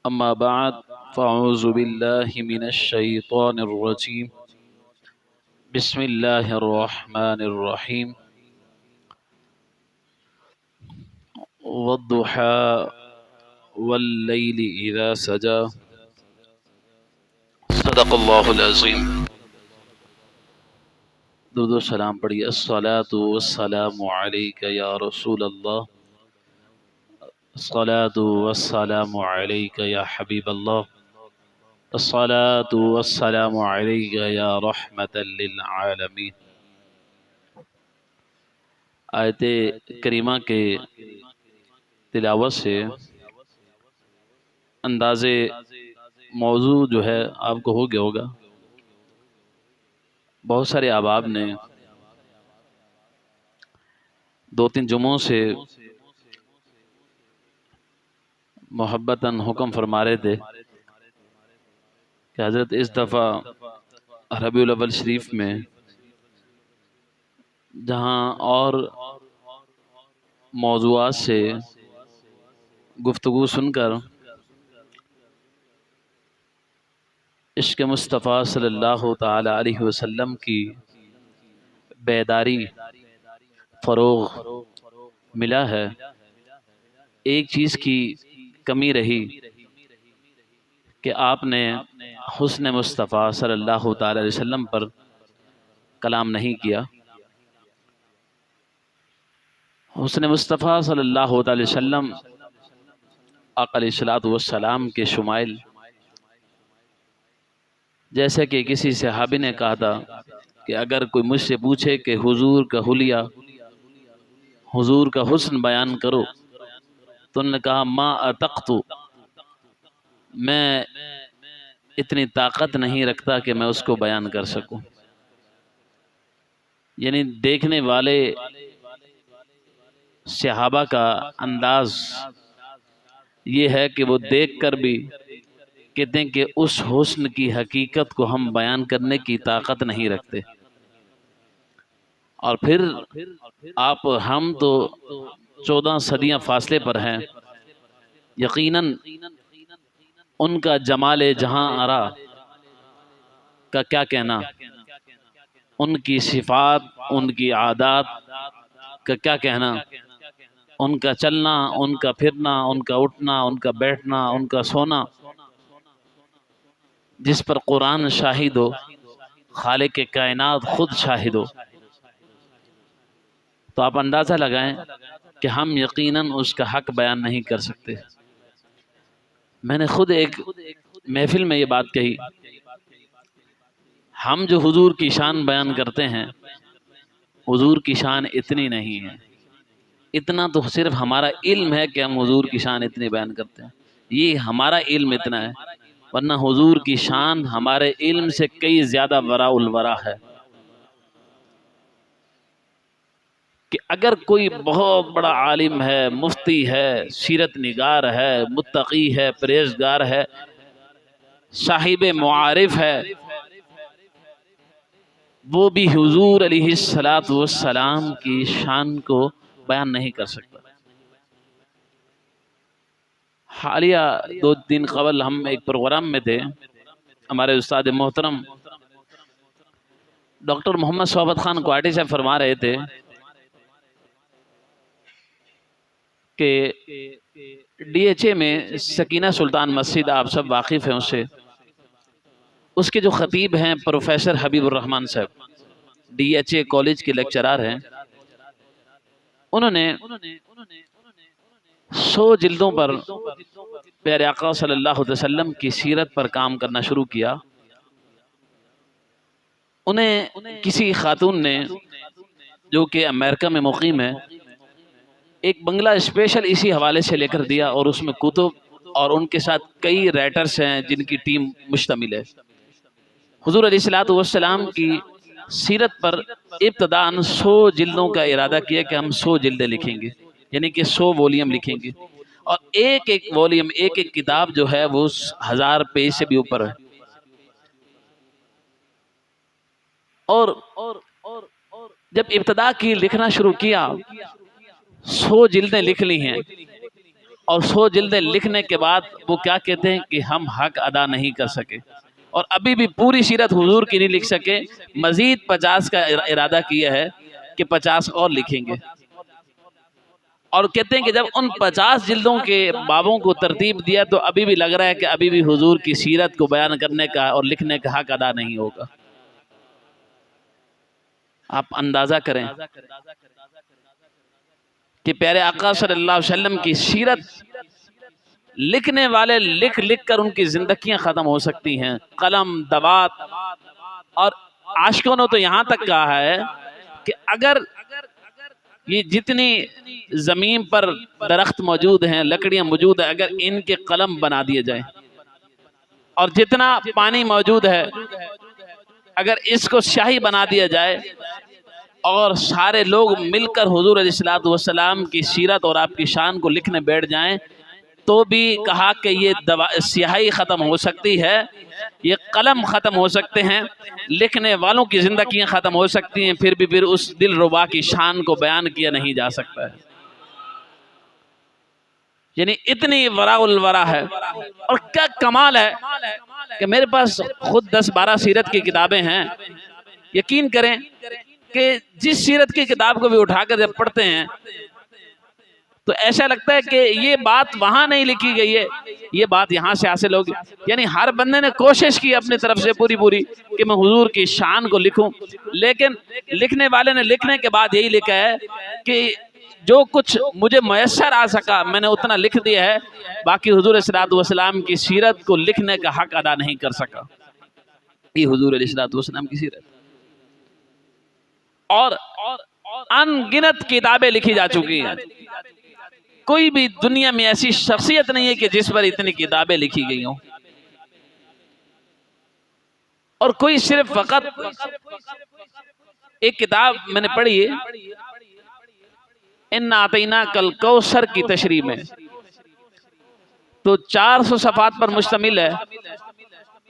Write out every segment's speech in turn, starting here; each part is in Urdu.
اما بعد فاعوذ باللہ من الشیطان الرجیم بسم اللہ الرحمن الرحیم والضحى واللیل اذا سجا صدق اللہ العظیم۔ درود و سلام پڑھیے۔ الصلاۃ والسلام علیک یا رسول اللہ، الصلاۃ والسلام علیک یا حبیب اللہ، الصلاۃ والسلام علیک یا رحمت للعالمین۔ آیت کریمہ کے تلاوت سے انداز موضوع جو ہے آپ کو ہو گیا ہوگا۔ بہت سارے احباب نے دو تین جمعوں سے محبتاً حکم فرما رہے تھے کہ حضرت اس دفعہ ربیع الاول شریف میں جہاں اور موضوعات سے گفتگو سن کر عشق مصطفیٰ صلی اللہ تعالی علیہ وسلم کی بیداری فروغ ملا ہے، ایک چیز کی کمی رہی کہ آپ نے حسن مصطفیٰ صلی اللہ تعالی علیہ وسلم پر کلام نہیں کیا۔ حسن مصطفیٰ صلی اللہ تعالی وسلم آقا علیہ الصلوۃ والسلام کے شمائل، جیسے کہ کسی صحابی نے کہا تھا کہ اگر کوئی مجھ سے پوچھے کہ حضور کا حلیہ، حضور کا حسن بیان کرو، تو انہوں نے کہا ما اطقت، میں اتنی طاقت نہیں رکھتا کہ میں اس کو بیان کر سکوں۔ یعنی دیکھنے والے صحابہ کا انداز یہ ہے کہ وہ دیکھ کر بھی کہتے ہیں کہ اس حسن کی حقیقت کو ہم بیان کرنے کی طاقت نہیں رکھتے۔ اور پھر ہم تو 14 صدیاں فاصلے پر ہیں، یقیناً ان کا جمال جہاں آرا کا کیا کہنا، ان کی صفات، ان کی عادات کا کیا کہنا، ان کا چلنا، ان کا پھرنا، ان کا اٹھنا، ان کا بیٹھنا، ان کا سونا، جس پر قرآن شاہد ہو، خالق کائنات خود شاہد ہو، تو آپ اندازہ لگائیں کہ ہم یقیناً اس کا حق بیان نہیں کر سکتے۔ میں نے خود ایک محفل میں یہ بات کہی، ہم جو حضور کی شان بیان کرتے ہیں، حضور کی شان اتنی نہیں ہے۔ اتنا تو صرف ہمارا علم ہے کہ ہم حضور کی شان اتنی بیان کرتے ہیں، یہ ہمارا علم اتنا ہے، ورنہ حضور کی شان ہمارے علم سے کئی زیادہ وراء الورا ہے۔ کہ اگر کوئی بہت بڑا عالم ہے، مفتی ہے، سیرت نگار ہے، متقی ہے، پرہیزگار ہے، صاحب معارف ہے، وہ بھی حضور علیہ الصلوۃ والسلام کی شان کو بیان نہیں کر سکتا۔ حالیہ 2 دن قبل ہم ایک پروگرام میں تھے، ہمارے استاد محترم ڈاکٹر محمد صحبت خان کوارٹی صاحب فرما رہے تھے کہ ڈی ایچ اے میں سکینہ سلطان مسجد، آپ سب واقف ہیں اس کے جو خطیب ہیں پروفیسر حبیب الرحمن صاحب، ڈی ایچ اے کالج کے لیکچرار ہیں، انہوں نے 100 جلدوں پر پیارے آقا صلی اللہ علیہ وسلم کی سیرت پر کام کرنا شروع کیا۔ انہیں کسی خاتون نے جو کہ امریکہ میں مقیم ہے، ایک بنگلہ اسپیشل اسی حوالے سے لے کر دیا، اور اس میں کتب اور ان کے ساتھ کئی رائٹرز ہیں جن کی ٹیم مشتمل ہے۔ حضور علیہ الصلوۃ والسلام کی سیرت پر ابتداءً 100 جلدوں کا ارادہ کیا کہ ہم 100 جلدیں لکھیں گے، یعنی کہ 100 وولیم لکھیں گے، اور ایک ایک وولیم، ایک ایک کتاب جو ہے وہ 1000 پیج سے بھی اوپر ہے۔ اور جب ابتدا کی لکھنا شروع کیا، 100 جلدیں لکھ لی ہیں، اور 100 جلدیں لکھنے کے بعد وہ کیا کہتے ہیں کہ ہم حق ادا نہیں کر سکے، اور ابھی بھی پوری سیرت حضور کی نہیں لکھ سکے، مزید 50 کا ارادہ کیا ہے کہ 50 اور لکھیں گے۔ اور کہتے ہیں کہ جب ان 50 جلدوں کے بابوں کو ترتیب دیا تو ابھی بھی لگ رہا ہے کہ ابھی بھی حضور کی سیرت کو بیان کرنے کا اور لکھنے کا حق ادا نہیں ہوگا۔ آپ اندازہ کریں کہ پیارے آقا صلی اللہ علیہ وسلم کی سیرت لکھنے والے لکھ لکھ کر ان کی زندگیاں ختم ہو سکتی ہیں، قلم، دوات، اور عاشقوں نے تو یہاں تک کہا ہے کہ اگر یہ جتنی زمین پر درخت موجود ہیں، لکڑیاں موجود ہیں، اگر ان کے قلم بنا دیے جائیں، اور جتنا پانی موجود ہے اگر اس کو سیاہی بنا دیا جائے، اور سارے لوگ مل کر حضور علیہ الصلوۃ والسلام کی سیرت اور آپ کی شان کو لکھنے بیٹھ جائیں، تو بھی کہا کہ یہ سیاہی ختم ہو سکتی ہے، یہ قلم ختم ہو سکتے ہیں، لکھنے والوں کی زندگیاں ختم ہو سکتی ہیں، پھر اس دل ربا کی شان کو بیان کیا نہیں جا سکتا ہے۔ یعنی اتنی ورا الورا ہے، اور کیا کمال ہے کہ میرے پاس خود 10-12 سیرت کی کتابیں ہیں۔ یقین کریں کہ جس سیرت کی کتاب کو بھی اٹھا کر جب پڑھتے ہیں تو ایسا لگتا ہے کہ یہ بات وہاں نہیں لکھی گئی ہے، یہ بات یہاں سے حاصل ہوگی۔ یعنی ہر بندے نے کوشش کی اپنی طرف سے پوری کہ میں حضور کی شان کو لکھوں، لیکن لکھنے والے نے لکھنے کے بعد یہی لکھا ہے کہ جو کچھ مجھے میسر آ سکا میں نے اتنا لکھ دیا ہے، باقی حضور علیہ الصلوۃ والسلام کی سیرت کو لکھنے کا حق ادا نہیں کر سکا۔ یہ حضور علیہ الصلوۃ والسلام کی سیرت، اور ان گنت کتابیں لکھی جا چکی ہیں۔ کوئی بھی دنیا میں ایسی شخصیت نہیں ہے کہ جس پر اتنی کتابیں لکھی گئی ہوں، اور کوئی صرف فقط ایک کتاب میں نے پڑھی ہے اِنَّا أَعْطَيْنَاكَ الْكَوْثَرَ کی تشریح میں، تو 400 صفحات پر مشتمل ہے،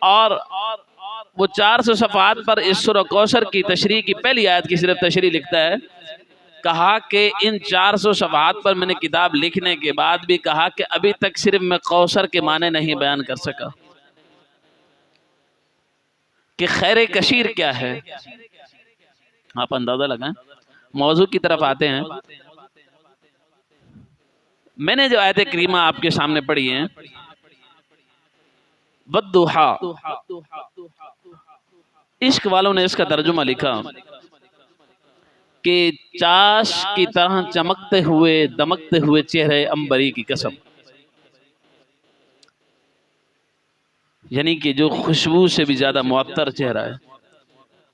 اور وہ 400 صفحات پر اس سورہ کوثر کی تشریح کی پہلی آیت کی صرف تشریح لکھتا ہے۔ کہا کہ ان 400 صفحات پر میں نے کتاب لکھنے کے بعد بھی کہا کہ ابھی تک صرف میں کوثر کے معنی نہیں بیان کر سکا کہ خیر کثیر کیا ہے۔ آپ اندازہ لگائیں، موضوع کی طرف آتے ہیں۔ میں نے جو آیت کریمہ آپ کے سامنے پڑھی ہیں، وَالضُّحَىٰ، عشق والوں نے اس کا ترجمہ لکھا کہ چاش کی طرح چمکتے ہوئے دمکتے ہوئے چہرے عنبری کی قسم، یعنی کہ جو خوشبو سے بھی زیادہ معطر چہرہ ہے۔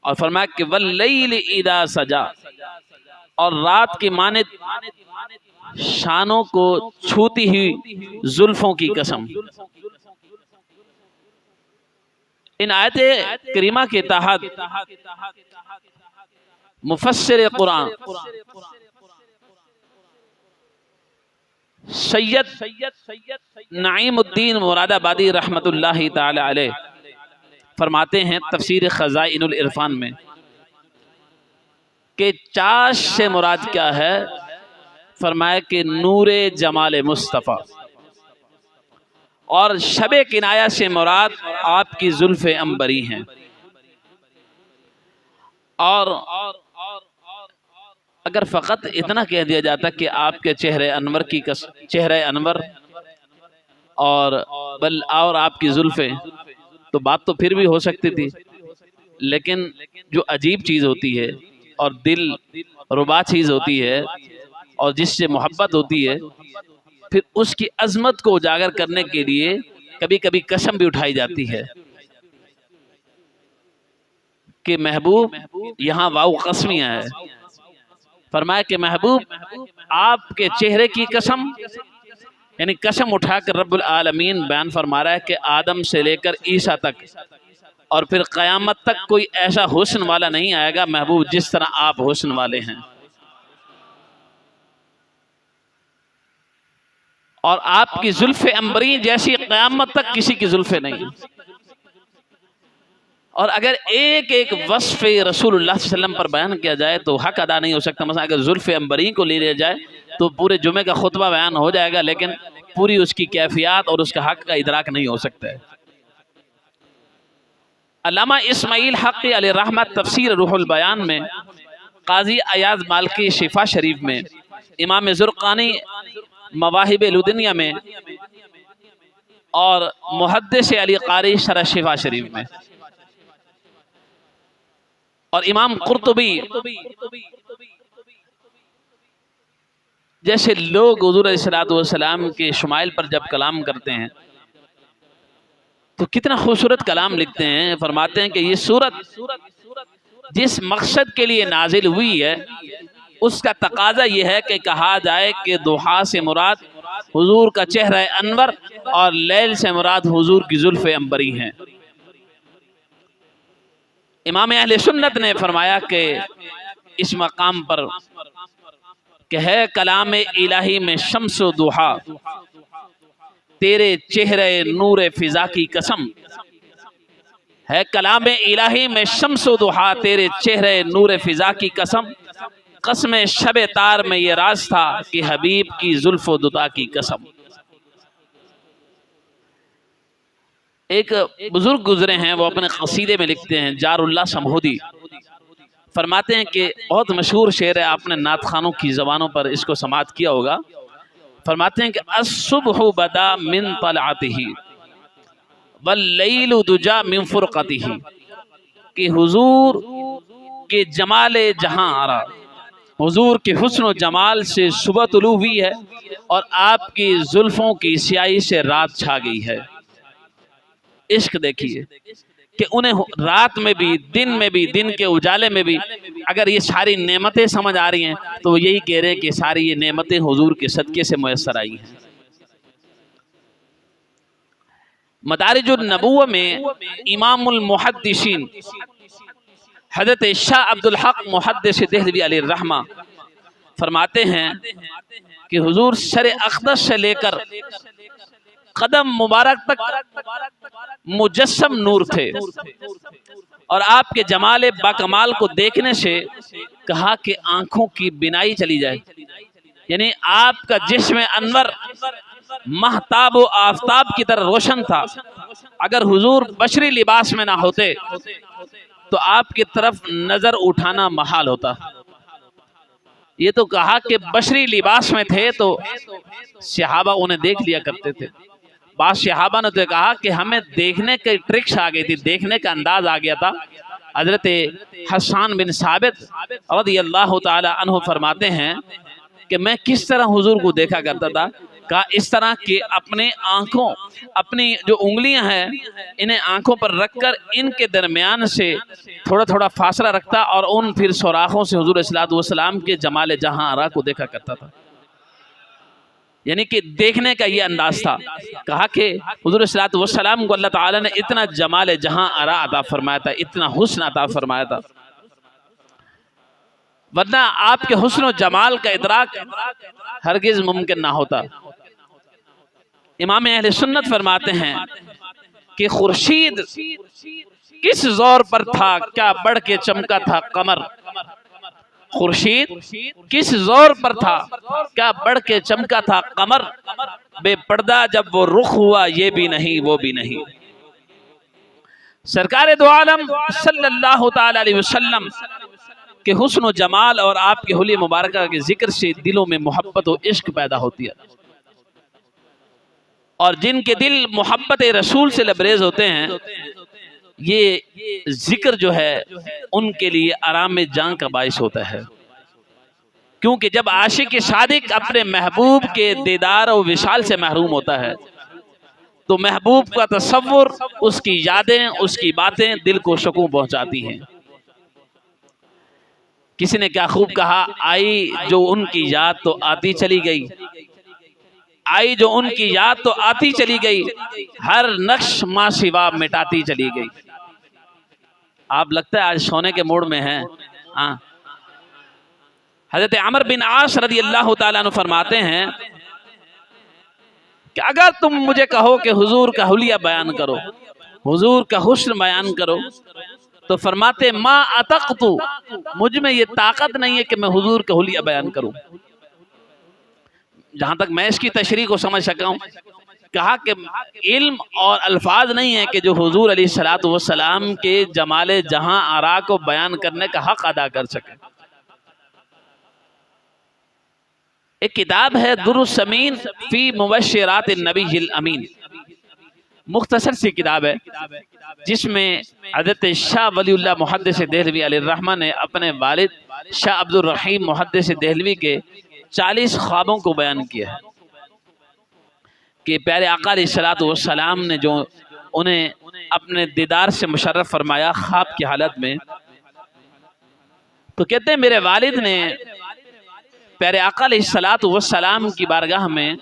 اور فرمایا کہ وَاللَّيْلِ إِذَا سَجَا، اور رات کے مانند شانوں کو چھوتی ہوئی زلفوں کی قسم۔ ان آیت کریمہ کے تحت مفسر قرآن سید نعیم الدین مراد آبادی رحمت اللہ تعالی علیہ فرماتے ہیں تفسیر خزائن العرفان میں کہ چاش سے مراد کیا ہے؟ فرمایا کہ نور جمال مصطفیٰ، اور شب کنایہ سے مراد آپ کی زلف عنبری ہیں۔ اور اگر فقط اتنا کہہ دیا جاتا کہ آپ کے چہرے انور اور آپ کی زلفیں، تو بات تو پھر بھی ہو سکتی تھی، لیکن جو عجیب چیز ہوتی ہے اور دل ربا چیز ہوتی ہے اور جس سے محبت ہوتی ہے، پھر اس کی عظمت کو اجاگر کرنے کے لیے کبھی کبھی قسم بھی اٹھائی جاتی ہے کہ محبوب، یہاں واو قسمیہ ہے، فرمایا کہ محبوب آپ کے چہرے کی قسم، یعنی قسم اٹھا کر رب العالمین بیان فرما رہا ہے کہ آدم سے لے کر عیسیٰ تک اور پھر قیامت تک کوئی ایسا حسن والا نہیں آئے گا محبوب جس طرح آپ حسن والے ہیں، اور آپ کی زلف عنبری جیسی قیامت تک کسی کی زلفیں نہیں۔ اور اگر ایک ایک وصف رسول اللہ صلی اللہ علیہ وسلم پر بیان کیا جائے تو حق ادا نہیں ہو سکتا۔ مثلا اگر زلف عنبری کو لے لیا جائے تو پورے جمعے کا خطبہ بیان ہو جائے گا، لیکن پوری اس کی کیفیات اور اس کا حق کا ادراک نہیں ہو سکتا ہے۔ علامہ اسماعیل حقی علیہ رحمت تفسیر روح البیان میں، قاضی ایاز مالکی شفا شریف میں، امام زرقانی مواہب لدنیہ میں، اور محدث علی قاری شرح شفا شریف میں، اور امام قرطبی جیسے لوگ حضور علیہ الصلوۃ والسلام کے شمائل پر جب کلام کرتے ہیں تو کتنا خوبصورت کلام لکھتے ہیں۔ فرماتے ہیں کہ یہ سورت جس مقصد کے لیے نازل ہوئی ہے اس کا تقاضا یہ ہے کہ کہا جائے کہ ضحیٰ سے مراد حضور کا چہرہ انور اور لیل سے مراد حضور کی زلف عنبری ہیں۔ امام اہل سنت نے فرمایا کہ اس مقام پر کہ ہے کلام الہی میں شمس و ضحیٰ، تیرے چہرے نور فضا کی قسم، ہے کلام الہی میں شمس و ضحیٰ، تیرے چہرے نور فضا کی قسم، قسم شب تار میں یہ راز تھا کہ حبیب کی زلف و دتا کی قسم۔ ایک بزرگ گزرے ہیں، وہ اپنے قصیدے میں لکھتے ہیں، جار اللہ سمہودی، فرماتے ہیں کہ بہت مشہور شعر ہے، آپ نے نعت خوانوں کی زبانوں پر اس کو سماعت کیا ہوگا۔ فرماتے ہیں کہ الصبح بدا من طلعته واللیل دجا من فرقته، کہ حضور کے جمال جہاں آرا، حضور کے حسن و جمال سے صبح طلوع ہوئی ہے اور آپ کی زلفوں کی سیاہی سے رات چھا گئی ہے۔ عشق دیکھیے کہ انہیں رات میں بھی، دن میں بھی، دن کے اجالے میں بھی اگر یہ ساری نعمتیں سمجھ آ رہی ہیں تو وہ یہی کہہ رہے ہیں کہ ساری یہ نعمتیں حضور کے صدقے سے میسر آئی ہیں۔ مدارج النبوہ میں امام المحدثین حضرت شاہ عبدالحق محدث دہلوی علیہ الرحمہ فرماتے ہیں کہ حضور سر اقدس سے لے کر قدم مبارک تک مجسم نور تھے، اور آپ کے جمال باکمال کو دیکھنے سے کہا کہ آنکھوں کی بینائی چلی جائے، یعنی آپ کا جسم انور مہتاب و آفتاب کی طرح روشن تھا۔ اگر حضور بشری لباس میں نہ ہوتے تو آپ کی طرف نظر اٹھانا محال ہوتا۔ یہ تو کہا کہ بشری لباس میں تھے تو صحابہ انہیں دیکھ لیا کرتے تھے۔ بعض صحابہ نے تو کہا کہ ہمیں دیکھنے کے ٹرکس آ گئی تھی، دیکھنے کا انداز آ گیا تھا۔ حضرت حسان بن ثابت رضی اللہ تعالی عنہ فرماتے ہیں کہ میں کس طرح حضور کو دیکھا کرتا تھا، کہا اس طرح کہ اپنے آنکھوں، اپنی جو انگلیاں ہیں انہیں آنکھوں پر رکھ کر ان کے درمیان سے تھوڑا تھوڑا فاصلہ رکھتا اور ان پھر سوراخوں سے حضور صلی اللہ علیہ وسلم کے جمال جہاں آرا کو دیکھا کرتا تھا۔ یعنی کہ دیکھنے کا یہ انداز تھا۔ کہا کہ حضور صلی اللہ علیہ وسلم کو اللہ تعالیٰ نے اتنا جمال جہاں آرا عطا فرمایا تھا، اتنا حسن عطا فرمایا تھا، ورنہ آپ کے حسن و جمال کا ادراک ہرگز ممکن نہ ہوتا۔ امام اہل سنت فرماتے ہیں کہ خورشید کس زور پر تھا کیا بڑھ کے چمکا تھا قمر، خورشید کس زور پر تھا کیا بڑھ کے چمکا تھا قمر، بے پردہ جب وہ رخ ہوا یہ بھی نہیں وہ بھی نہیں۔ سرکار دو عالم صلی اللہ تعالی علیہ وسلم کے حسن و جمال اور آپ کے حلیہ مبارکہ کے ذکر سے دلوں میں محبت و عشق پیدا ہوتی ہے، اور جن کے دل محبت رسول سے لبریز ہوتے ہیں یہ ذکر جو ہے ان کے لیے آرام جان کا باعث ہوتا ہے، کیونکہ جب عاشق صادق اپنے محبوب کے دیدار و وصال سے محروم ہوتا ہے تو محبوب کا تصور، اس کی یادیں، اس کی باتیں دل کو سکون پہنچاتی ہیں۔ کسی نے کیا خوب کہا، آئی جو ان کی یاد تو آتی چلی گئی، آئی جو ان کی یاد تو آتی چلی گئی، ہر نقش ماں سوا مٹاتی چلی گئی۔ آپ لگتا ہے آج سونے کے موڈ میں ہیں۔ حضرت عمر بن عاص رضی اللہ تعالیٰ عنہ فرماتے ہیں کہ اگر تم مجھے کہو کہ حضور کا حلیہ بیان کرو، حضور کا حسن بیان کرو، تو فرماتے ما اتقت، مجھ میں یہ طاقت نہیں ہے کہ میں حضور کا حلیہ بیان کروں۔ جہاں تک میں اس کی تشریح کو سمجھ سکا ہوں، کہا کہ علم اور الفاظ نہیں ہے کہ جو حضور علیہ الصلوۃ والسلام کے جمال جہاں آرا کو بیان کرنے کا حق ادا کر سکے۔ ایک کتاب ہے در الثمین فی مبشرات النبی الامین، مختصر سی کتاب ہے جس میں حضرت شاہ ولی اللہ محدث دہلوی علیہ الرحمہ نے اپنے والد شاہ عبد الرحیم محدث دہلوی کے 40 خوابوں کو بیان کیا ہے کہ پیارے آقا علیہ الصلوۃ والسلام نے جو انہیں اپنے دیدار سے مشرف فرمایا خواب کی حالت میں، تو کہتے ہیں میرے والد نے پیارے آقا علیہ الصلوۃ والسلام کی بارگاہ میں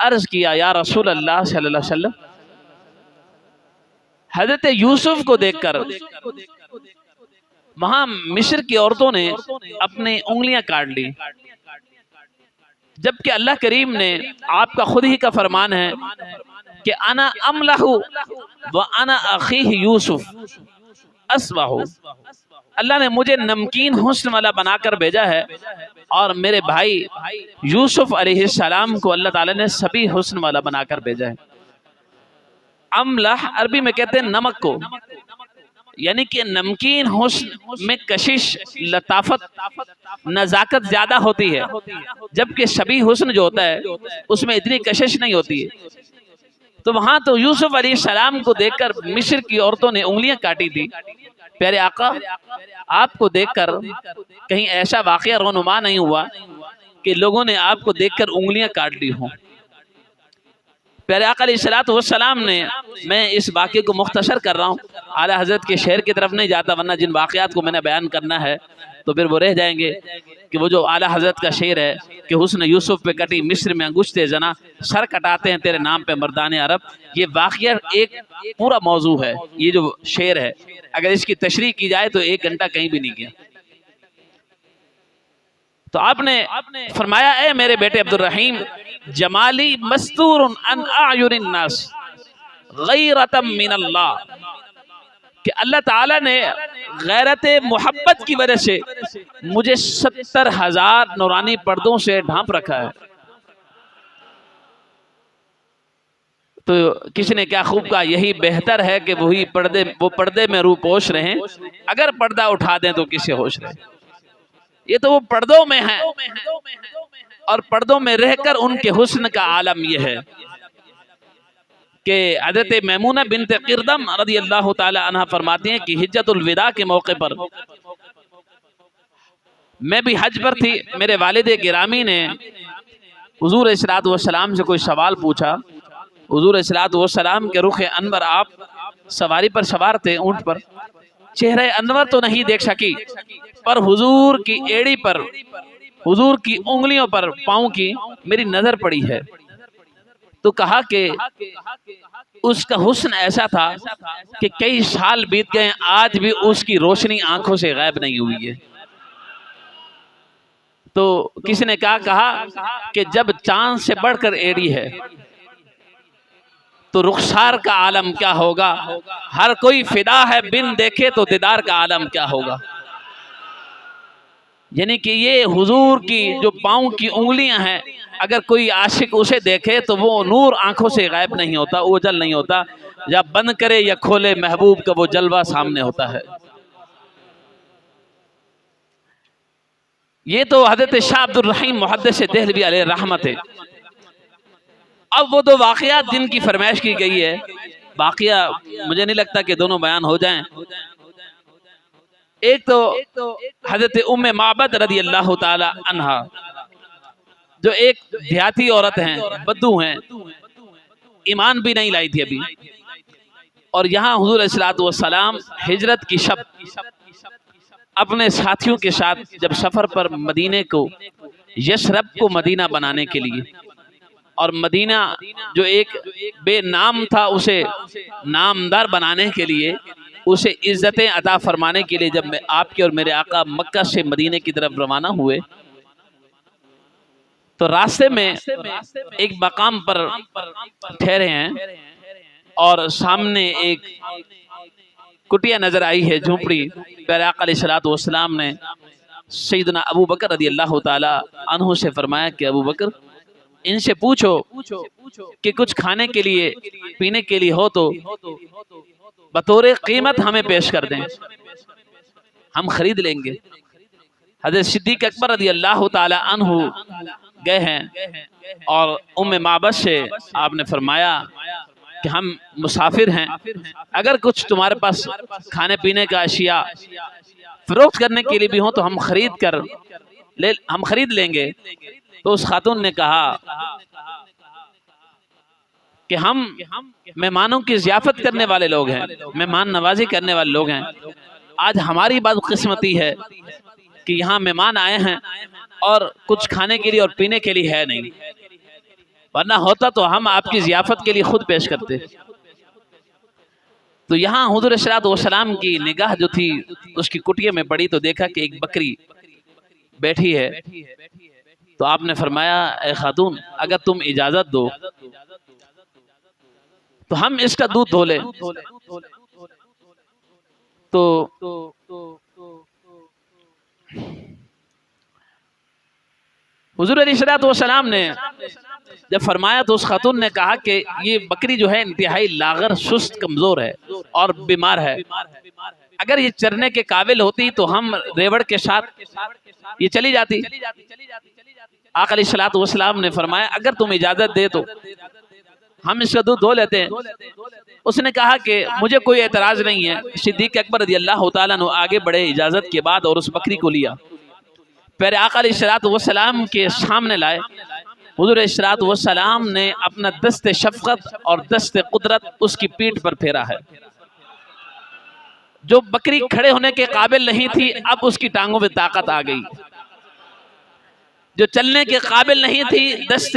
عرض کیا، یا رسول اللہ صلی اللہ علیہ وسلم، حضرت یوسف کو دیکھ کر وہاں مصر کی عورتوں نے اپنی انگلیاں کاٹ لی، جبکہ اللہ کریم نے آپ کا خود ہی کا فرمان ہے کہ انا املہ وانا اخیہ یوسف اسوہ، اللہ نے مجھے نمکین حسن والا بنا کر بھیجا ہے اور میرے بھائی یوسف علیہ السلام کو اللہ تعالیٰ نے سبھی حسن والا بنا کر بھیجا ہے۔ املح عربی میں کہتے ہیں نمک کو، یعنی کہ نمکین حسن میں کشش، لطافت، نزاکت زیادہ ہوتی ہے، جبکہ شبیہ حسن جو ہوتا ہے اس میں اتنی کشش نہیں ہوتی ہے۔ تو وہاں تو یوسف علیہ السلام کو دیکھ کر مصر کی عورتوں نے انگلیاں کاٹی تھی، پیارے آقا آپ کو دیکھ کر کہیں ایسا واقعہ رونما نہیں ہوا کہ لوگوں نے آپ کو دیکھ کر انگلیاں کاٹ لی ہوں؟ پیارے آقا علیہ الصلوۃ والسلام نے، میں اس واقعے کو مختصر کر رہا ہوں، اعلیٰ حضرت کے شعر کی طرف نہیں جاتا، ورنہ جن واقعات کو میں نے بیان کرنا ہے تو پھر وہ رہ جائیں گے، کہ وہ جو اعلیٰ حضرت کا شعر ہے کہ حسن یوسف پہ کٹی مصر میں انگشت زنا، سر کٹاتے ہیں تیرے نام پہ مردان عرب، یہ واقعہ ایک پورا موضوع ہے، یہ جو شعر ہے اگر اس کی تشریح کی جائے تو 1 گھنٹہ کہیں بھی نہیں گیا۔ تو آپ نے فرمایا اے میرے بیٹے عبد الرحیم، جمالی مستور عن اعین الناس غیرۃ من اللہ، کہ اللہ تعالیٰ نے غیرت محبت کی وجہ سے مجھے 70,000 نورانی پردوں سے ڈھانپ رکھا ہے۔ تو کسی نے کیا خوب کہا، یہی بہتر ہے کہ وہ پردے میں روح پوش رہیں، اگر پردہ اٹھا دیں تو کسی ہوش رہے۔ یہ تو وہ پردوں میں ہیں اور پردوں میں رہ کر ان کے حسن کا عالم یہ ہے کہ حضرت میمونہ بنت قردم رضی اللہ تعالی عنہ فرماتی ہیں کہ حجۃ الوداع کے موقع پر میں بھی حج پر تھی، میرے والد گرامی نے حضور علیہ الصلوۃ والسلام سے کوئی سوال پوچھا، حضور علیہ الصلوۃ والسلام کے رخ انور، آپ سواری پر سوار تھے اونٹ پر، چہرہ انور تو نہیں دیکھ سکی پر حضور کی ایڑی پر، حضور کی انگلیوں پر، پاؤں کی میری نظر پڑی ہے۔ تو کہا کہ اس کا حسن ایسا تھا کہ کئی سال بیت گئے، آج بھی اس کی روشنی آنکھوں سے غائب نہیں ہوئی ہے۔ تو کسی نے کہا کہ جب چاند سے بڑھ کر ایڑی ہے تو رخسار کا عالم کیا ہوگا، ہر کوئی فدا ہے بن دیکھے تو دیدار کا عالم کیا ہوگا۔ یعنی کہ یہ حضور کی جو پاؤں کی انگلیاں ہیں، اگر کوئی عاشق اسے دیکھے تو وہ نور آنکھوں سے غائب نہیں ہوتا، اوجل نہیں ہوتا، یا بند کرے یا کھولے محبوب کا وہ جلوہ سامنے ہوتا ہے۔ یہ تو حضرت شاہ عبد الرحیم محدث دہلوی علیہ رحمت ہے۔ اب وہ دو واقعات جن کی فرمائش کی گئی ہے، واقعہ مجھے نہیں لگتا کہ دونوں بیان ہو جائیں۔ ایک تو حضرت ام معبد رضی اللہ تعالی عنہ، جو ایک دیہاتی عورت ہیں، بدو ہیں، ایمان بھی نہیں لائی تھی ابھی، اور یہاں حضور علیہ الصلوۃ والسلام ہجرت کی شب اپنے ساتھیوں کے ساتھ جب سفر پر مدینے کو، یثرب کو مدینہ بنانے کے لیے، اور مدینہ جو ایک بے نام تھا اسے نامدار بنانے کے لیے، اسے عزتیں عطا فرمانے کے لیے، جب آپ کے اور میرے آقا مکہ سے مدینے کی طرف روانہ ہوئے تو راستے میں ایک مقام پر ٹھہرے ہیں اور سامنے ایک کٹیا نظر آئی ہے، جھونپڑی۔ پیارے آقا علیہ الصلوۃ والسلام نے سیدنا ابو بکر رضی اللہ تعالی عنہ سے فرمایا کہ ابو بکر ان سے پوچھو کہ کچھ کھانے کے لیے پینے کے لیے ہو تو بطور قیمت ہمیں پیش کر دیں، ہم خرید لیں گے۔ حضرت صدیق اکبر رضی اللہ تعالی عنہ گئے ہیں اور ام معبد سے آپ نے فرمایا کہ ہم مسافر ہیں، اگر کچھ تمہارے پاس کھانے پینے کا اشیاء فروخت کرنے کے لیے بھی ہوں تو ہم خرید لیں گے۔ تو اس خاتون نے کہا کہ ہم مہمانوں کی ضیافت کرنے والے لوگ ہیں، مہمان نوازی کرنے والے لوگ ہیں، آج ہماری بدقسمتی ہے کہ یہاں مہمان آئے ہیں اور کچھ کھانے کے لیے اور پینے کے لیے ہے نہیں، ورنہ ہوتا تو ہم آپ کی ضیافت کے لیے خود پیش کرتے۔ تو یہاں حضور صلی اللہ علیہ وسلم کی نگاہ جو تھی اس کی کٹیے میں پڑی تو دیکھا کہ ایک بکری بیٹھی ہے، تو آپ نے فرمایا اے خاتون اگر تم اجازت دو تو ہم اس کا دودھ دھو لیں۔ تو حضور علیہ الصلوۃ والسلام نے جب فرمایا تو اس خاتون نے کہا کہ یہ بکری جو ہے انتہائی لاغر، سست، کمزور ہے اور بیمار ہے، اگر یہ چرنے کے قابل ہوتی تو ہم ریوڑ کے ساتھ یہ چلی جاتی۔ آقا علیہ الصلوۃ والسلام نے فرمایا اگر تم اجازت دے تو ہم اس کا دودھ دھو لیتے ہیں۔ اس نے کہا کہ مجھے کوئی اعتراض نہیں ہے۔ صدیق اکبر رضی اللہ تعالیٰ عنہ آگے بڑھے اجازت کے بعد اور اس بکری کو لیا، پھر آقا علیہ الصلوۃ والسلام کے سامنے لائے۔ حضور علیہ الصلوۃ والسلام نے اپنا دست شفقت اور دست قدرت اس کی پیٹھ پر پھیرا ہے۔ جو بکری کھڑے ہونے کے قابل نہیں تھی اب اس کی ٹانگوں میں طاقت آ گئی، جو چلنے کے قابل نہیں تھی دست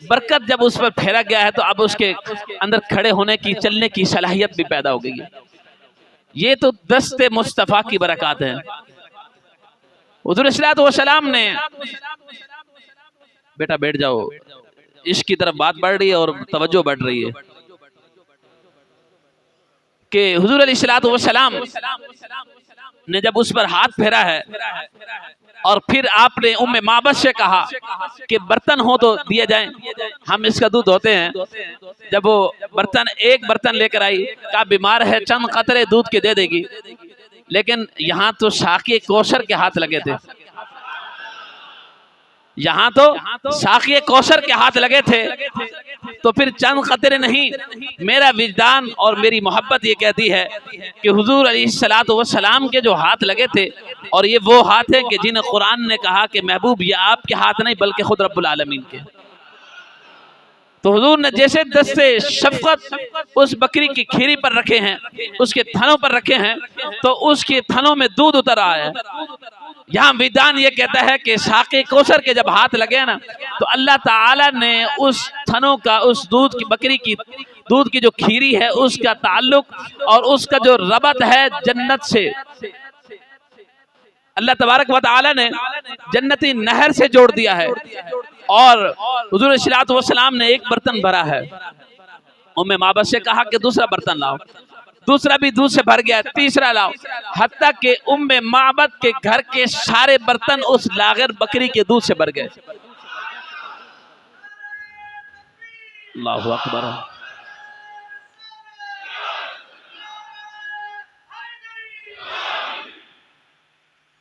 برکت جب اس پر پھیرا گیا ہے تو اب اس کے اندر کھڑے ہونے کی، چلنے کی صلاحیت بھی پیدا ہو گئی ہے۔ یہ تو دست مصطفیٰ کی برکات ہیں۔ حضور صلی اللہ علیہ وسلم نے بیٹا بیٹھ جاؤ، اس کی طرف بات بڑھ رہی ہے اور توجہ بڑھ رہی ہے کہ حضور علیہ الصلوۃ والسلام نے جب اس پر ہاتھ پھیرا ہے اور پھر آپ نے ام معبد سے کہا کہ برتن ہو تو دیے جائیں، ہم اس کا دودھ دھوتے ہیں۔ جب وہ ایک برتن لے کر آئی، کہا بیمار ہے چند قطرے دودھ کے دے دے گی، لیکن یہاں تو ساقی کوثر کے ہاتھ لگے تھے، یہاں تو ساقی کوثر کے ہاتھ لگے تھے، تو پھر چند قطرے نہیں، میرا وجدان اور میری محبت یہ کہتی ہے کہ حضور علیہ الصلوۃ والسلام کے جو ہاتھ لگے تھے، اور یہ وہ ہاتھ ہیں کہ جنہیں قرآن نے کہا کہ محبوب یہ آپ کے ہاتھ نہیں بلکہ خود رب العالمین کے۔ تو حضور نے جیسے دست شفقت اس بکری کی کھیری پر رکھے ہیں، اس کے تھنوں پر رکھے ہیں، تو اس کے تھنوں میں دودھ اتر آیا ہے۔ یہاں ویدان یہ کہتا ہے کہ ساقی کوثر کے جب ہاتھ لگے نا تو اللہ تعالیٰ نے اس تھنوں کا، اس دودھ کی، بکری کی دودھ کی جو کھیری ہے اس کا تعلق اور اس کا جو ربط ہے جنت سے، اللہ تبارک و تعالیٰ نے جنتی نہر سے جوڑ دیا ہے۔ اور حضور صلی اللہ علیہ وسلم نے ایک برتن بھرا ہے، ام معبد سے کہا کہ دوسرا برتن لاؤ، دوسرا بھی دودھ سے بھر گیا، تیسرا لاؤ، حتیٰ کہ ام معبد کے گھر کے سارے برتن اس لاغر بکری کے دودھ سے بھر گئے۔ اللہ اکبر۔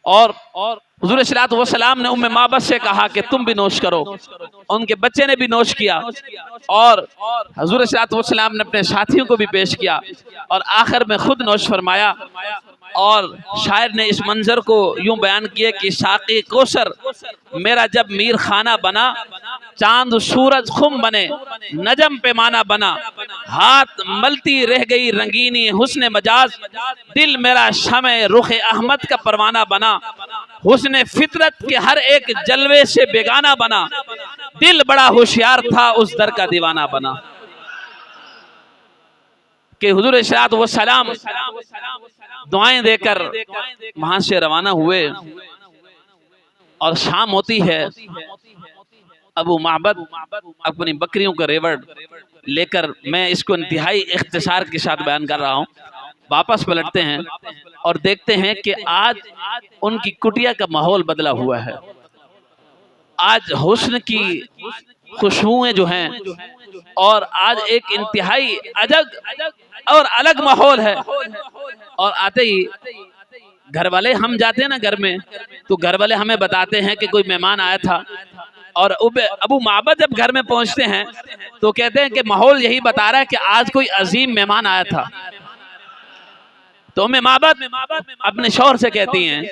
اور حضور صلی اللہ علیہ وسلم نے ام معبد سے کہا کہ تم بھی نوش کرو، ان کے بچے نے بھی نوش کیا، اور حضور صلی اللہ علیہ وسلم نے اپنے ساتھیوں کو بھی پیش کیا، اور آخر میں خود نوش فرمایا۔ اور شاعر نے اس منظر کو یوں بیان کیا کہ ساقی کوثر میرا جب میر خانہ بنا، چاند سورج خم بنے، نجم پیمانہ بنا، ہاتھ ملتی رہ گئی رنگینی حسن مجاز، دل میرا شمع رخ احمد کا پروانہ بنا، حسن فطرت کے ہر ایک جلوے سے بیگانہ بنا، دل بڑا ہوشیار تھا اس در کا دیوانہ بنا۔ کہ حضور صلی اللہ علیہ وسلم دعائیں دے کر وہاں سے روانہ ہوئے، اور شام ہوتی ہے، ابو معبد اپنی بکریوں کا ریوڑ لے کر، میں اس کو انتہائی اختصار کے ساتھ بیان کر رہا ہوں، واپس پلٹتے ہیں اور دیکھتے ہیں کہ آج ان کی کٹیا کا ماحول بدلا ہوا ہے۔ آج حسن کی خوشبوئیں جو ہیں، اور آج ایک انتہائی عجب اور الگ ماحول ہے. اور آتے ہی گھر والے، ہم جاتے ہیں نا گھر میں، تو گھر والے ہمیں بتاتے ہیں کہ کوئی مہمان آیا تھا، اور ابو معبد جب گھر میں پہنچتے ہیں تو کہتے ہیں کہ ماحول یہی بتا رہا ہے کہ آج کوئی عظیم مہمان آیا تھا. تو معبد اپنے شوہر سے کہتی ہیں،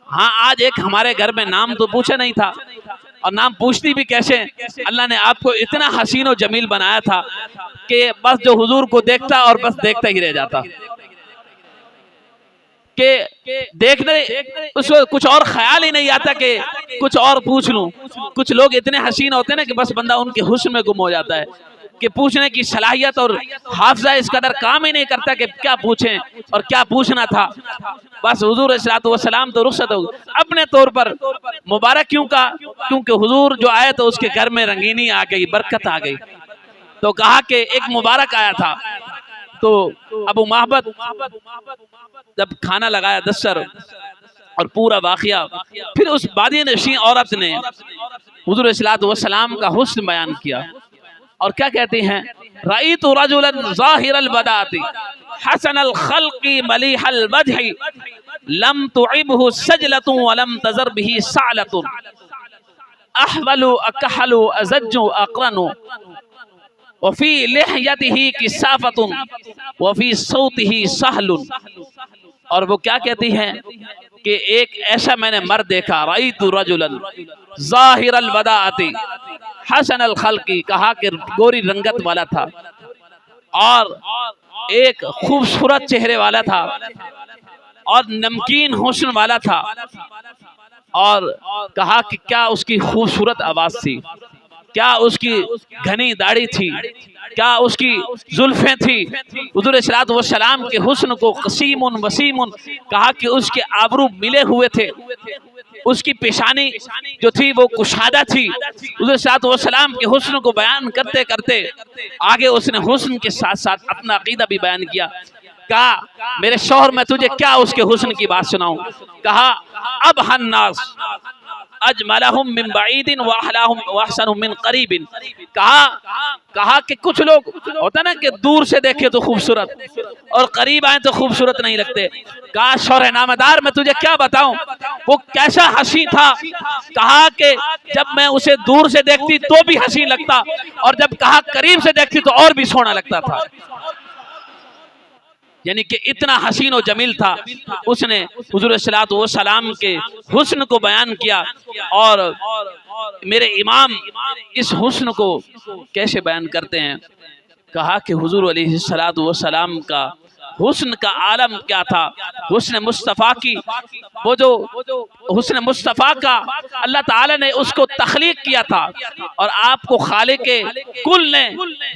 ہاں آج ایک ہمارے گھر میں نام تو پوچھا نہیں تھا، اور نام پوچھتی بھی کیسے؟ اللہ نے آپ کو اتنا حسین و جمیل بنایا تھا کہ بس جو حضور کو دیکھتا اور بس دیکھتا ہی رہ جاتا، کہ دیکھنے اس کو کچھ اور خیال ہی نہیں آتا کہ کچھ اور پوچھ لوں. کچھ لوگ اتنے حسین ہوتے ہیں نا کہ بس بندہ ان کے حسن میں گم ہو جاتا ہے، کہ پوچھنے کی صلاحیت اور حافظہ اس قدر کام ہی نہیں کرتا کہ کیا پوچھیں اور کیا پوچھنا تھا. بس حضور صلی اللہ علیہ وسلم تو رخصت ہو اپنے طور پر مبارک. کیوں کہا؟ کیونکہ حضور جو آئے تو اس کے گھر میں رنگینی آ گئی، برکت آ گئی. تو کہا کہ ایک مبارک آیا تھا. تو ابو معبد جب کھانا لگایا دستر اور پورا واقعہ، پھر اس بادی نشین عورت نے حضور صلی اللہ علیہ وسلم کا حسن بیان کیا. اور کیا کہتے ہیں؟ رأیت رجلا ظاہر البداۃ حسن الخلق ملیح الوجہ لم تعبہ سجلۃ ولم تزر بہ سعلۃ احول اکحل ازج اقرن وفی لحیتہ کثافۃ وفی صوتہ سہل. اور وہ کیا کہتی ہیں کہ ایک ایسا میں نے مرد دیکھا، رأیت رجلا ظاہر البداۃ حسن الخلقی، کہا کہ گوری رنگت والا تھا اور ایک خوبصورت چہرے والا تھا اور نمکین حسن والا تھا. اور کہا کہ کیا اس کی خوبصورت آواز تھی، کیا اس کی گھنی داڑھی تھی، کیا اس کی زلفیں تھی. حضور صلی اللہ علیہ وسلم کے حسن کو قسیم وسیم، کہا کہ اس کے آبرو ملے ہوئے تھے، اس کی پیشانی جو تھی وہ کشادہ تھی. حضور صلی اللہ علیہ وسلم کے حسن کو بیان کرتے کرتے آگے اس نے حسن کے ساتھ ساتھ اپنا عقیدہ بھی بیان کیا. کہا میرے شوہر میں تجھے کیا اس کے حسن کی بات سناؤں؟ کہا ابھى الناس اجملهم من بعید واحلاهم واحسنهم من قریب. کہا کہ کچھ لوگ ہوتا نا کہ دور سے دیکھے تو خوبصورت اور قریب آئیں تو خوبصورت نہیں لگتے. کہا شوہر نامدار میں تجھے کیا بتاؤں وہ کیسا حسین تھا. کہا کہ جب میں اسے دور سے دیکھتی تو بھی حسین لگتا، اور جب کہا قریب سے دیکھتی تو اور بھی سونا لگتا تھا. یعنی کہ اتنا حسین و جمیل تھا. اس نے حضور صلی اللہ علیہ وسلم کے حسن کو بیان کیا. اور میرے امام اس حسن کو کیسے بیان کرتے ہیں؟ کہا کہ حضور علیہ السلام کا حسن کا عالم کیا تھا. حسن مصطفیٰ کی وہ جو حسن مصطفیٰ کا اللہ تعالی نے اس کو تخلیق کیا تھا اور آپ کو خالق کل نے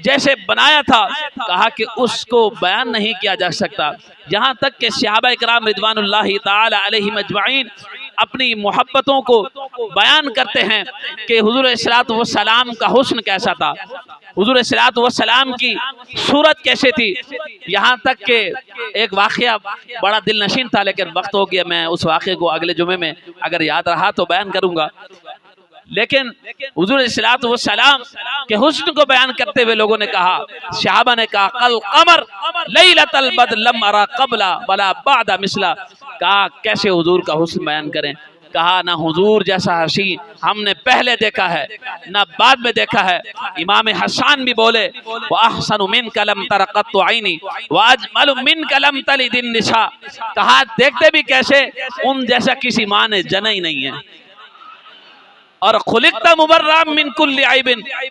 جیسے بنایا تھا، کہا کہ اس کو بیان نہیں کیا جا سکتا. یہاں تک کہ صحابہ اکرام رضوان اللہ تعالی علیہم اجمعین اپنی محبتوں کو بیان کرتے ہیں کہ حضور صلی اللہ علیہ وسلم کا حسن کیسا تھا، حضور صلی اللہ علیہ وسلم کی صورت کیسے تھی. یہاں تک کہ ایک واقعہ بڑا دل نشین تھا، لیکن وقت ہو گیا، میں اس واقعے کو اگلے جمعے میں اگر یاد رہا تو بیان کروں گا. لیکن حضور صلی اللہ علیہ وسلم کے حسن کو بیان کرتے ہوئے لوگوں نے کہا، صحابہ نے کہا قل قمر لیلۃ البدر لم ارى قبل ولا بعد مثلا. کہا کیسے حضور کا حسن بیان کریں؟ کہا نہ حضور جیسا حسین ہم نے پہلے دیکھا ہے نہ بعد میں دیکھا ہے. امام حسان بھی بولے وَأَحْسَنُ مِنْكَ لَمْ تَرَ قَطُّ عَيْنِي وَأَجْمَلُ مِنْكَ لَمْ تَلِدِ النِّسَاء. کہا دیکھتے بھی کیسے ان جیسا کسی ماں نے جنا ہی نہیں ہے. اور خلقت مبرأ من كل عیب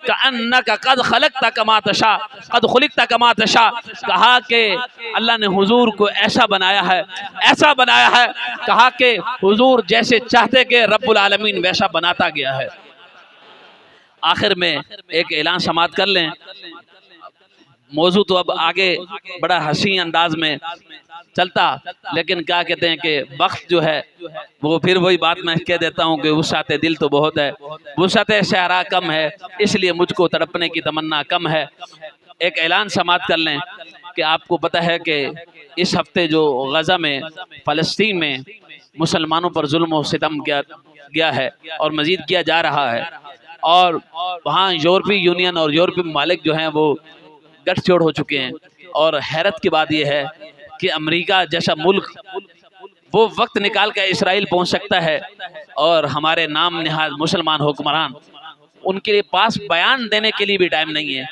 کأنک قد خلقت کما تشاء قد خلقت کما تشاء. کہا کہ اللہ نے حضور کو ایسا بنایا ہے، ایسا بنایا ہے، کہا کہ حضور جیسے چاہتے کہ رب العالمین ویسا بناتا گیا ہے. آخر میں ایک اعلان سماعت کر لیں. موضوع تو اب آگے بڑا حسین انداز میں چلتا، لیکن کیا کہتے ہیں کہ وقت جو ہے وہ پھر وہی بات میں کہہ دیتا ہوں کہ وسعت دل تو بہت ہے، وسعت شعرا کم ہے، اس لیے مجھ کو تڑپنے کی تمنا کم ہے. ایک اعلان سماعت کر لیں کہ آپ کو پتہ ہے کہ اس ہفتے جو غزہ میں فلسطین میں مسلمانوں پر ظلم و ستم کیا گیا ہے اور مزید کیا جا رہا ہے، اور وہاں یورپی یونین اور یورپی ممالک جو ہیں وہ گٹھ جوڑ ہو چکے ہیں. اور حیرت کی بات یہ ہے کہ امریکہ جیسا ملک وہ وقت نکال کر اسرائیل پہنچ سکتا ہے، اور ہمارے نام نہاد مسلمان حکمران ان کے پاس بیان دینے کے لیے بھی ٹائم نہیں ہے،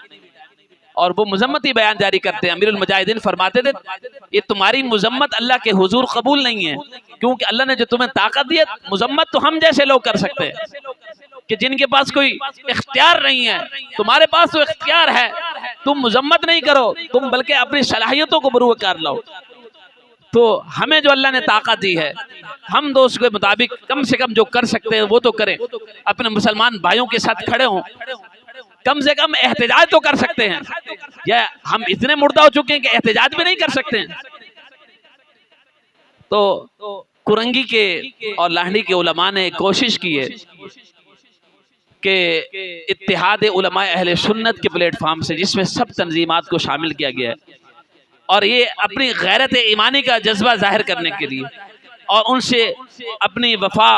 اور وہ مذمتی بیان جاری کرتے ہیں. امیر المجاہدین فرماتے تھے یہ تمہاری مذمت اللہ کے حضور قبول نہیں ہے، کیونکہ اللہ نے جو تمہیں طاقت دی ہے، مذمت تو ہم جیسے لوگ کر سکتے ہیں کہ جن کے پاس کوئی اختیار نہیں ہے. تمہارے پاس تو اختیار ہے، تم مذمت نہیں کرو، تم بلکہ اپنی صلاحیتوں کو بروئے کار لاؤ. تو ہمیں جو اللہ نے طاقت دی ہے، ہم تو اس کے مطابق کم سے کم جو کر سکتے ہیں وہ تو کریں. اپنے مسلمان بھائیوں کے ساتھ کھڑے ہوں، کم سے کم احتجاج تو کر سکتے ہیں. یا ہم اتنے مردہ ہو چکے ہیں کہ احتجاج بھی نہیں کر سکتے ہیں. تو کرنگی کے اور لاہڑی کے علماء نے کوشش کی ہے کہ اتحاد علماء اہل سنت کے پلیٹ فارم سے، جس میں سب تنظیمات کو شامل کیا گیا ہے، اور یہ اپنی غیرت ایمانی کا جذبہ ظاہر کرنے کے لیے اور ان سے اپنی وفا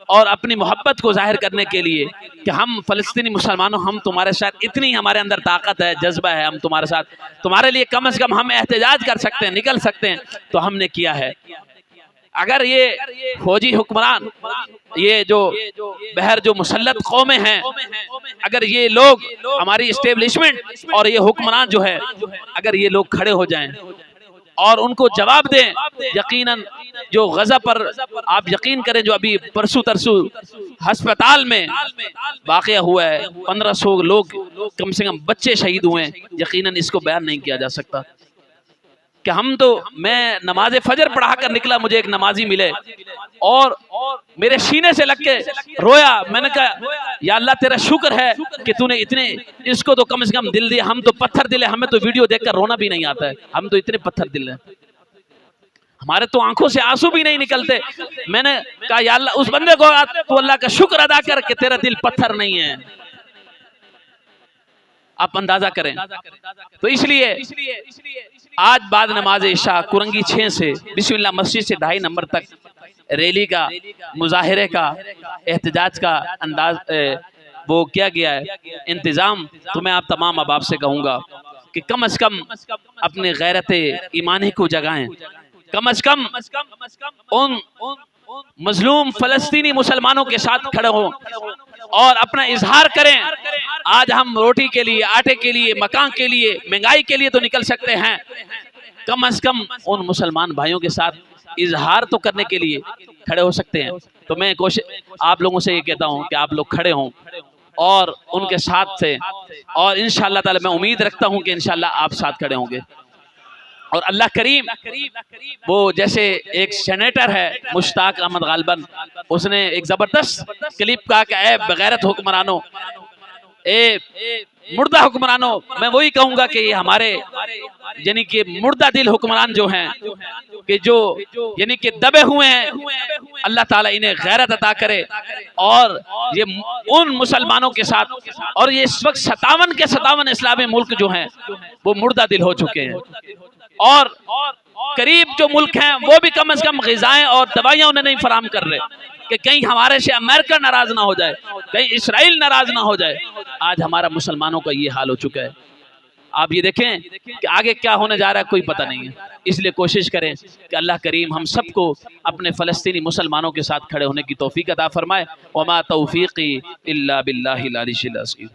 اور اپنی محبت کو ظاہر کرنے کے لیے کہ ہم فلسطینی مسلمانوں، ہم تمہارے ساتھ، اتنی ہمارے اندر طاقت ہے، جذبہ ہے، ہم تمہارے ساتھ، تمہارے لیے کم از کم ہم احتجاج کر سکتے ہیں، نکل سکتے ہیں، تو ہم نے کیا ہے. اگر یہ فوجی حکمران، یہ جو بہر جو مسلط قومیں ہیں، اگر یہ لوگ ہماری اسٹیبلشمنٹ اور یہ حکمران جو ہے، اگر یہ لوگ کھڑے ہو جائیں اور ان کو جواب دیں، یقیناً جو غزہ پر آپ یقین کریں، جو ابھی پرسو ترسو ہسپتال میں واقعہ ہوا ہے، 1500 لوگ کم سے کم بچے شہید ہوئے ہیں، یقیناً اس کو بیان نہیں کیا جا سکتا. کہ ہم تو، میں نماز فجر پڑھا کر نکلا، مجھے ایک نمازی ملے اور میرے سینے سے لگ کے رویا. میں نے کہا یا اللہ تیرا شکر ہے کہ تو نے اتنے اس کو تو کم سے کم دل دیا، ہم تو پتھر دل ہیں، ہمیں تو ویڈیو دیکھ کر رونا بھی نہیں آتا ہے، ہم تو اتنے پتھر دل ہیں، ہمارے تو آنکھوں سے آنسو بھی نہیں نکلتے. میں نے کہا یا اللہ اس بندے کو تو اللہ کا شکر ادا کر کہ تیرا دل پتھر نہیں ہے. آپ اندازہ کریں. تو اس لیے آج بعد نماز عشاء کرنگی 6 سے بسم اللہ مسجد سے 2.5 نمبر تک ریلی کا، مظاہرے کا، احتجاج کا انداز وہ کیا گیا ہے انتظام. تو میں آپ تمام احباب سے کہوں گا کہ کم از کم اپنے غیرت ایمانی کو جگائیں، کم از کم ان مظلوم فلسطینی مسلمانوں کے ساتھ کھڑے ہوں اور اپنا اظہار کریں. آج ہم روٹی کے لیے، آٹے کے لیے، مکان کے لیے، مہنگائی کے لیے تو نکل سکتے ہیں، کم از کم ان مسلمان بھائیوں کے ساتھ اظہار تو کرنے کے لیے کھڑے ہو سکتے ہیں. تو میں آپ لوگوں سے یہ کہتا ہوں کہ آپ لوگ کھڑے ہوں اور ان کے ساتھ سے، اور انشاءاللہ تعالی میں امید رکھتا ہوں کہ انشاءاللہ آپ ساتھ کھڑے ہوں گے. اور اللہ کریم، وہ جیسے ایک سینیٹر ہے مشتاق احمد غالباً، اس نے ایک زبردست کلپ کہا کہ اے بغیرت حکمرانوں، اے مردہ حکمرانوں. میں وہی کہوں گا کہ یہ ہمارے یعنی کہ مردہ دل حکمران جو ہیں، کہ جو یعنی کہ دبے ہوئے ہیں، اللہ تعالیٰ انہیں غیرت عطا کرے اور یہ ان مسلمانوں کے ساتھ، اور یہ اس وقت 57 کے 57 اسلامی ملک جو ہیں وہ مردہ دل ہو چکے ہیں، اور قریب جو ملک ہیں وہ بھی کم از کم غذائیں اور دوائیاں انہیں نہیں فراہم کر رہے کہ کہیں ہمارے سے امریکہ ناراض نہ ہو جائے، کہیں اسرائیل ناراض نہ ہو جائے. آج ہمارا مسلمانوں کا یہ حال ہو چکا ہے. آپ یہ دیکھیں کہ آگے کیا ہونے جا رہا ہے کوئی پتہ نہیں ہے. اس لیے کوشش کریں کہ اللہ کریم ہم سب کو اپنے فلسطینی مسلمانوں کے ساتھ کھڑے ہونے کی توفیق عطا فرمائے. وما توفیقی الا باللہ العلی العظیم.